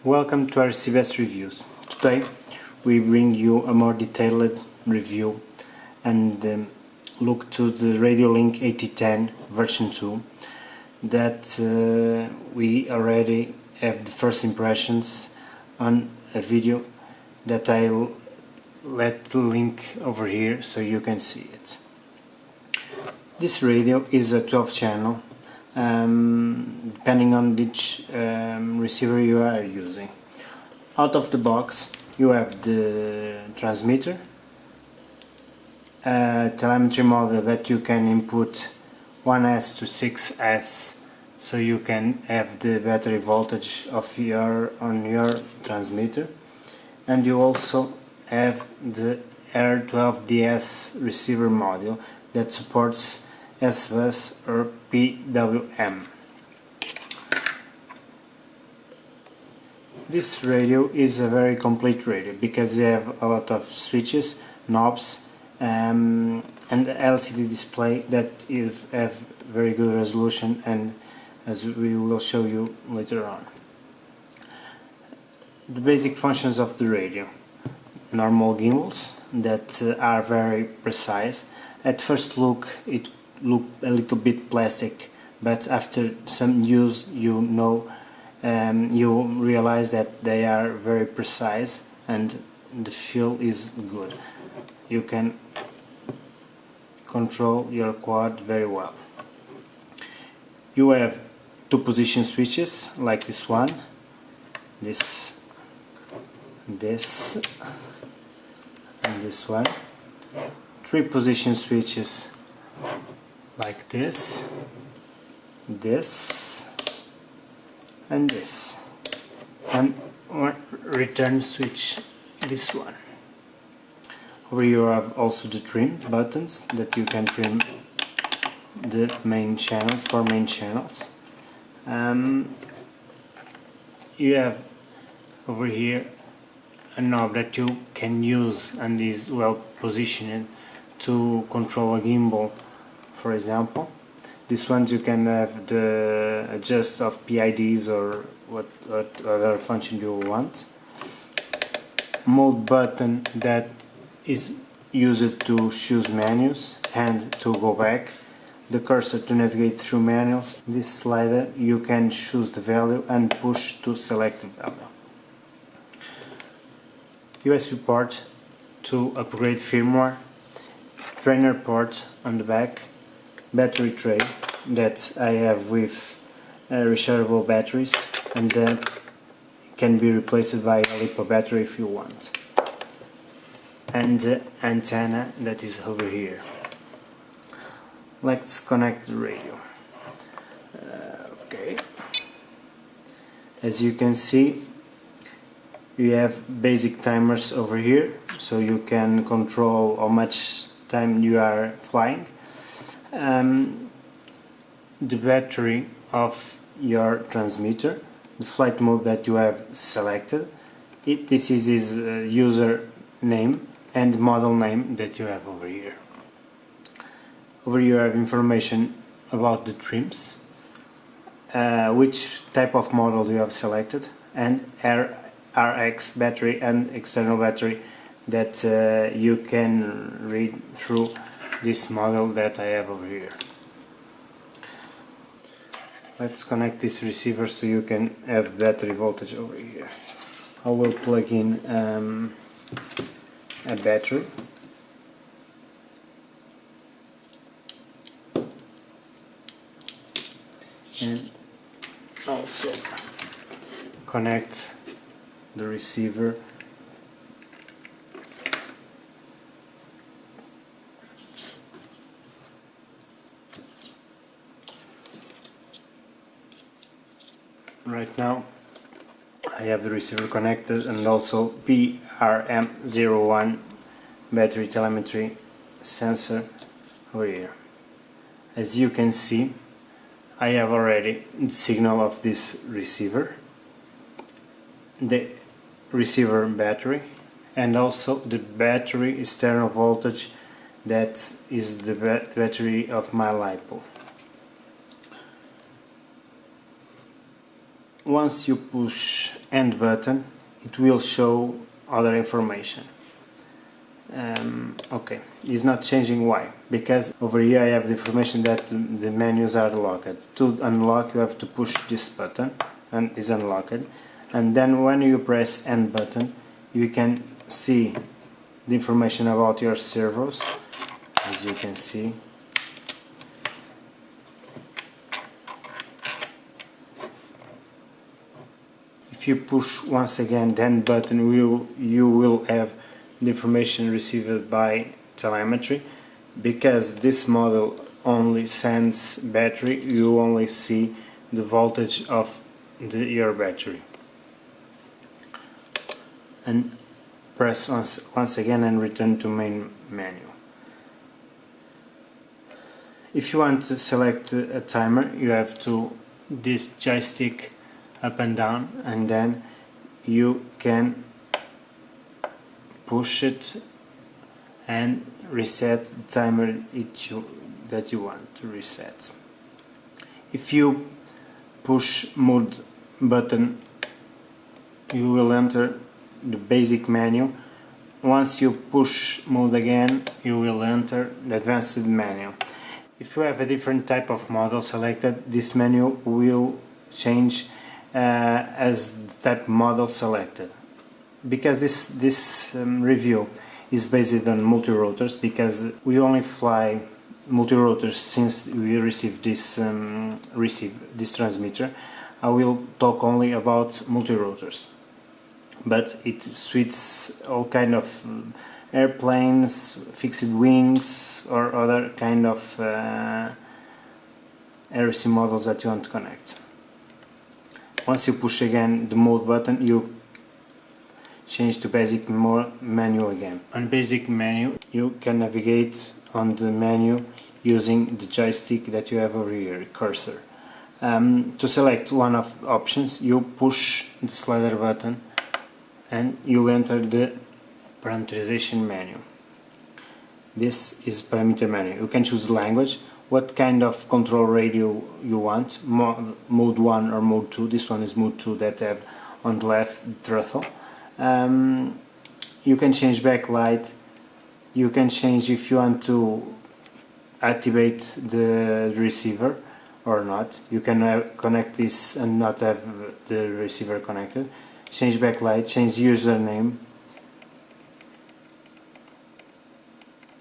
Welcome to our CBS reviews. Today we bring you a more detailed review and look to the Radiolink AT10 version 2 that we already have the first impressions on a video that I'll let the link over here so you can see it. This radio is a 12 channel depending on which receiver you are using. Out of the box you have the transmitter, a telemetry module that you can input 1S to 6S so you can have the battery voltage of on your transmitter, and you also have the R12DS receiver module that supports S-Bus or PWM. This radio is a very complete radio because you have a lot of switches, knobs, and an LCD display that have very good resolution, and as we will show you later on. The basic functions of the radio: normal gimbals that are very precise. At first look it looked a little bit plastic, but after some use you realize that they are very precise and the feel is good. You can control your quad very well. You have two position switches like this one, this and this one, three position switches like this, and this, and one return switch, this one. Over here you have also the trim buttons that you can trim the main channels, four main channels. You have over here a knob that you can use and is well positioned to control a gimbal, for example. These ones you can have the adjust of PIDs or what other function you want. Mode button that is used to choose menus and to go back. The cursor to navigate through menus. This slider you can choose the value and push to select the value. USB port to upgrade firmware. Trainer port on the back. Battery tray that I have with rechargeable batteries, and that can be replaced by a LiPo battery if you want. And the antenna that is over here. Let's connect the radio. Okay. As you can see, you have basic timers over here, so you can control how much time you are flying. The battery of your transmitter, the flight mode that you have selected, this is his user name and model name that you have over here. Over here you have information about the trims, which type of model you have selected, and RX battery and external battery that you can read through this model that I have over here. Let's connect this receiver so you can have battery voltage over here. I will plug in a battery. And also connect the receiver right now. I have the receiver connected and also PRM01 battery telemetry sensor over here. As you can see, I have already the signal of this receiver, the receiver battery, and also the battery external voltage that is the battery of my LiPo. once you push end button, it will show other information. Okay, it's not changing. Why? Because over here I have the information that the menus are locked. To unlock you have to push this button and it's unlocked, and then when you press end button you can see the information about your servos, as you can see. If you push once again the end button, you will have the information received by telemetry. Because this model only sends battery, you only see the voltage of your battery. And press once again and return to main menu. If you want to select a timer, you have to this joystick up and down, and then you can push it and reset the timer that you want to reset. If you push mode button, you will enter the basic menu. Once you push mode again, you will enter the advanced menu. If you have a different type of model selected, this menu will change as the type model selected. Because this review is based on multi-rotors, because we only fly multi-rotors since we received this transmitter. I will talk only about multi-rotors, but it suits all kind of airplanes, fixed wings, or other kind of RC models that you want to connect. Once you push again the mode button, you change to basic menu again. On basic menu you can navigate on the menu using the joystick that you have over here, cursor. To select one of the options, you push the slider button and you enter the parameterization menu. This is parameter menu. You can choose language, what kind of control radio you want, mode 1 or mode 2. This one is mode 2 that have on the left throttle. You can change backlight. You can change if you want to activate the receiver or not. You can connect this and not have the receiver connected. Change backlight, change username.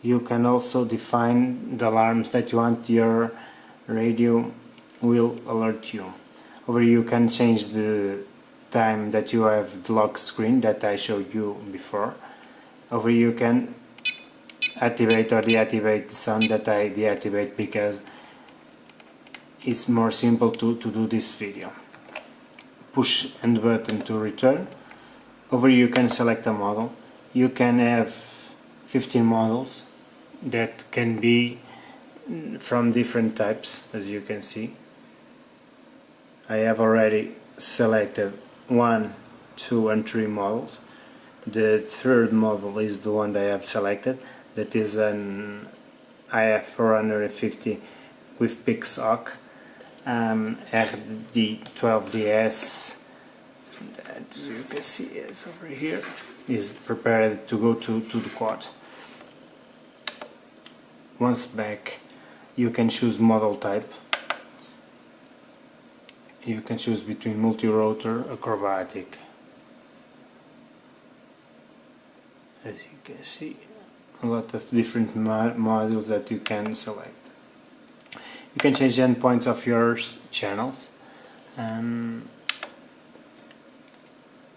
You can also define the alarms that you want your radio will alert you. Over here you can change the time that you have the lock screen that I showed you before. Over here you can activate or deactivate the sound that I deactivate because it's more simple to do this video. Push end button to return. Over here you can select a model. You can have 15 models that can be from different types, as you can see. I have already selected 1, 2 and 3 models. The third model is the one that I have selected, that is an IF450 with PIXOC RD12DS, that, as you can see, is over here, is prepared to go to the quad. Once back, you can choose model type. You can choose between multi-rotor, acrobatic. As you can see, a lot of different modules that you can select. You can change the endpoints of your channels.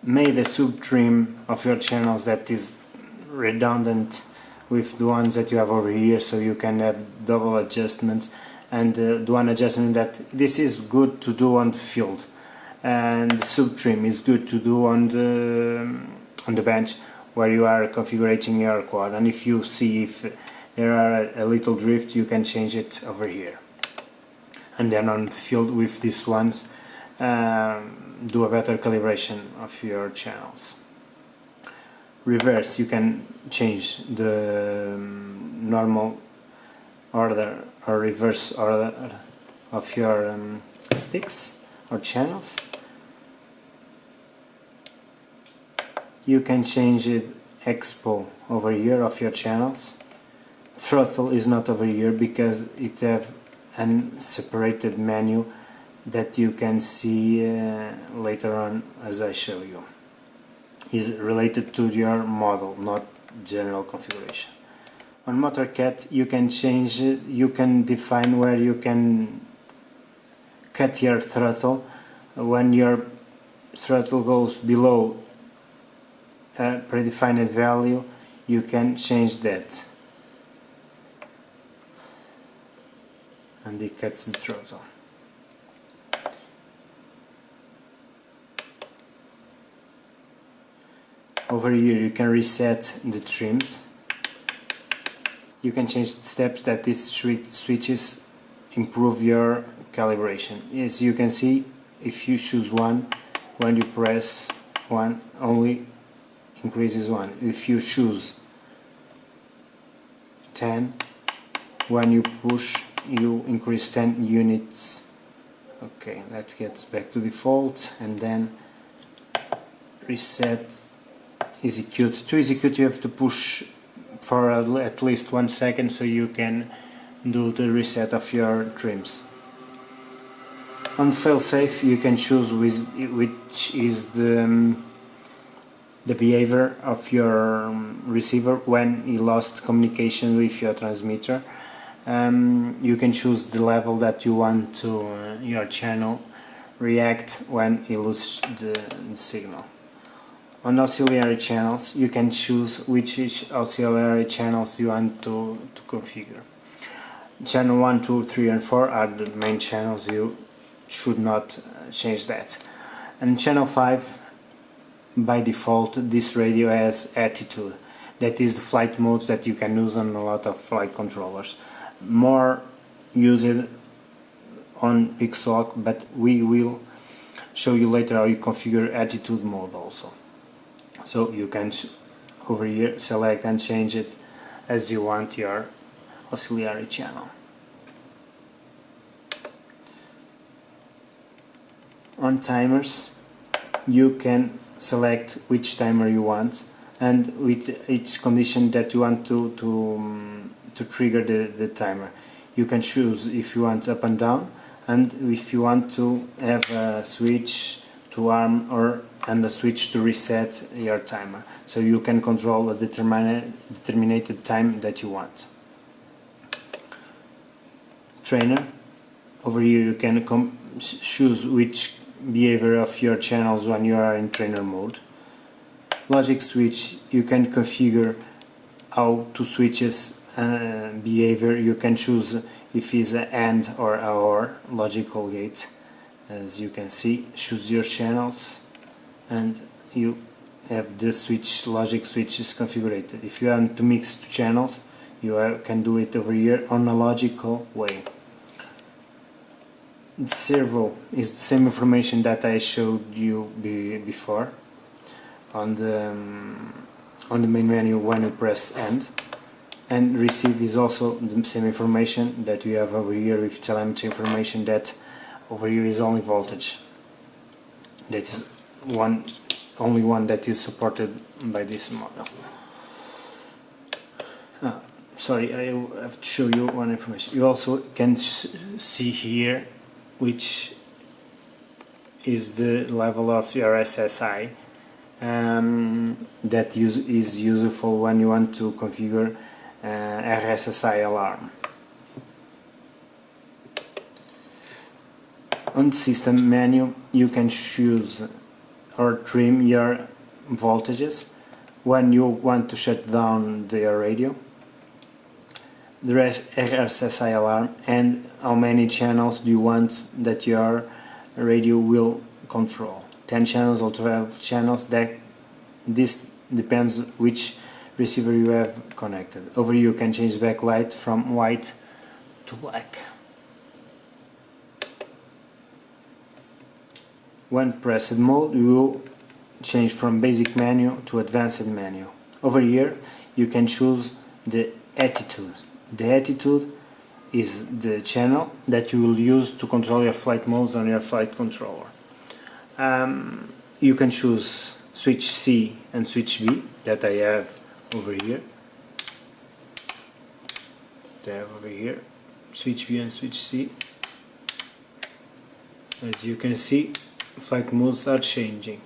Made a sub-trim of your channels that is redundant with the ones that you have over here, so you can have double adjustments. And the one adjustment that this is good to do on the field, and the sub-trim is good to do on the bench where you are configuring your quad. And if you see if there are a little drift, you can change it over here. And then on the field with these ones, do a better calibration of your channels. Reverse, you can change the normal order or reverse order of your sticks or channels. you can change it expo over here of your channels. Throttle is not over here because it have a separated menu that you can see later on as I show you. Is related to your model, not general configuration. On MotorCat you can change it, you can define where you can cut your throttle. When your throttle goes below a predefined value, you can change that. And it cuts the throttle. Over here you can reset the trims. You can change the steps that these switches improve your calibration. As you can see, if you choose 1, when you press 1 only increases 1. If you choose 10, when you push you increase 10 units. Okay, that gets back to default, and then reset, execute. To execute you have to push for at least 1 second so you can do the reset of your trims. On failsafe you can choose which is the behavior of your receiver when he lost communication with your transmitter. You can choose the level that you want to your channel react when he loses the signal. On auxiliary channels you can choose which auxiliary channels you want to configure. Channel 1, 2, 3 and 4 are the main channels, you should not change that. And channel 5, by default this radio has attitude. That is the flight modes that you can use on a lot of flight controllers. More used on Pixel, but we will show you later how you configure attitude mode also. So you can over here select and change it as you want your auxiliary channel. On timers you can select which timer you want, and with each condition that you want to trigger the timer. You can choose if you want up and down, and if you want to have a switch to arm and a switch to reset your timer, so you can control a determined time that you want. Trainer, over here you can choose which behavior of your channels when you are in trainer mode. Logic switch, you can configure how to switches behavior. You can choose if it's an AND or a OR logical gate. As you can see, choose your channels and you have the logic switches configured. If you want to mix two channels, you can do it over here on a logical way. The servo is the same information that I showed you before on the main menu when you press end. And receive is also the same information that you have over here with telemetry information. That over here is only voltage. That is only one that is supported by this model. Sorry, I have to show you one information. You also can see here which is the level of your SSI that is useful when you want to configure RSSI alarm. On the system menu you can choose or trim your voltages when you want to shut down the radio, the RSSI alarm, and how many channels do you want that your radio will control. 10 channels or 12 channels, that this depends which receiver you have connected. Over here you can change backlight from white to black. When pressed mode, you will change from basic menu to advanced menu. Over here you can choose the attitude. The attitude is the channel that you will use to control your flight modes on your flight controller. You can choose switch C and switch B that I have over here. Switch B and switch C. As you can see, flight modes are changing.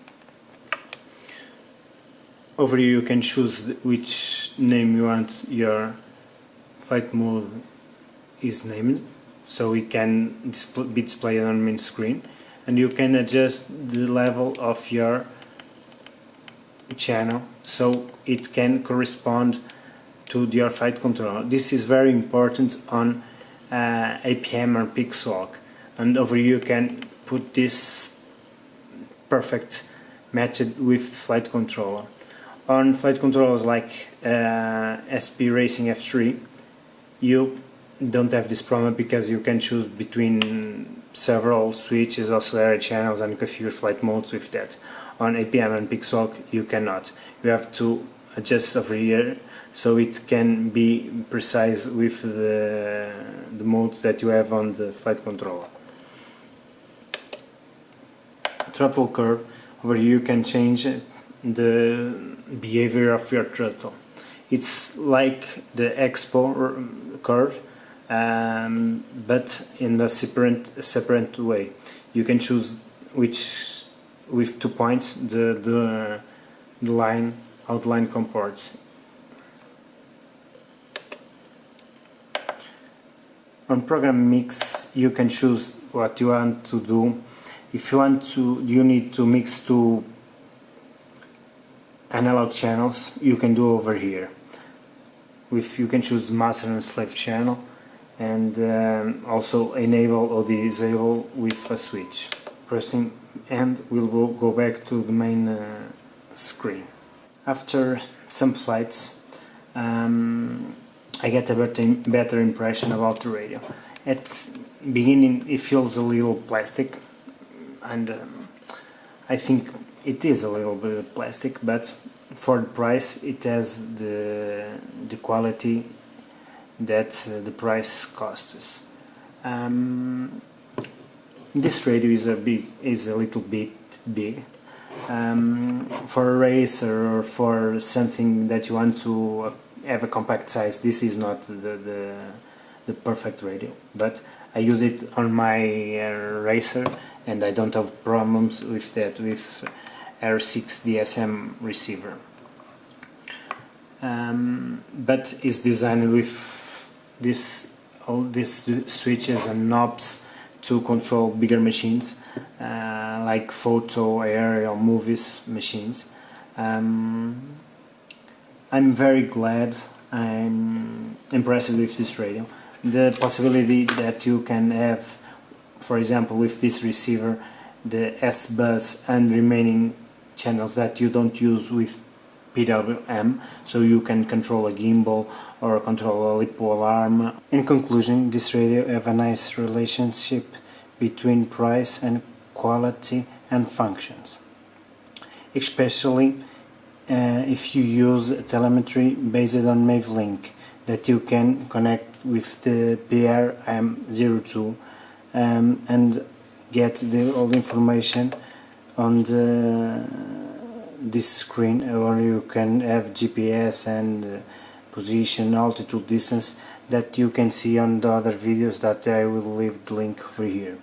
Over here you can choose which name you want your flight mode is named, so it can be displayed on main screen, and you can adjust the level of your channel so it can correspond to your flight controller. This is very important on APM or Pixwalk, and over here you can put this perfect matched with flight controller. On flight controllers like SP Racing F3, you don't have this problem because you can choose between several switches, auxiliary channels, and configure flight modes with that. On APM and Pixwalk you cannot. You have to adjust over here so it can be precise with the modes that you have on the flight controller. Throttle curve, over here you can change the behavior of your throttle. It's like the expo curve, but in a separate way. You can choose which, with 2 points, the line outline comports. On program mix you can choose what you want to do. If you need to mix two analog channels, you can do over here. You can choose master and slave channel, and also enable or disable with a switch. Pressing and we'll go back to the main screen. After some flights, I get a better impression about the radio. At beginning it feels a little plastic, and I think it is a little bit plastic, but for the price it has the quality that the price costs us. This radio is a little bit big. For a racer or for something that you want to have a compact size, this is not the perfect radio, but I use it on my racer and I don't have problems with that with R6 DSM receiver. But it's designed with all these switches and knobs to control bigger machines, like photo, aerial, movies machines. I'm very glad, I'm impressed with this radio. The possibility that you can have, for example, with this receiver, the S-bus and remaining channels that you don't use with PWM, so you can control a gimbal or control a LiPo alarm. In conclusion, this radio have a nice relationship between price and quality and functions, especially if you use telemetry based on Radiolink that you can connect with the PRM02 and get all the information on this screen, or you can have GPS and position, altitude, distance that you can see on the other videos that I will leave the link over here.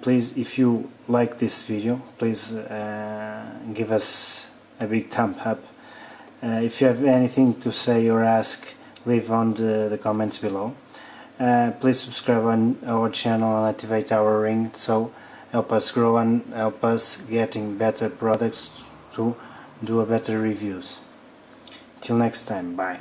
Please, if you like this video, please give us a big thumb up. If you have anything to say or ask, leave on the comments below. Please subscribe on our channel and activate our ring, so help us grow and help us getting better products to do a better reviews. Till next time, bye.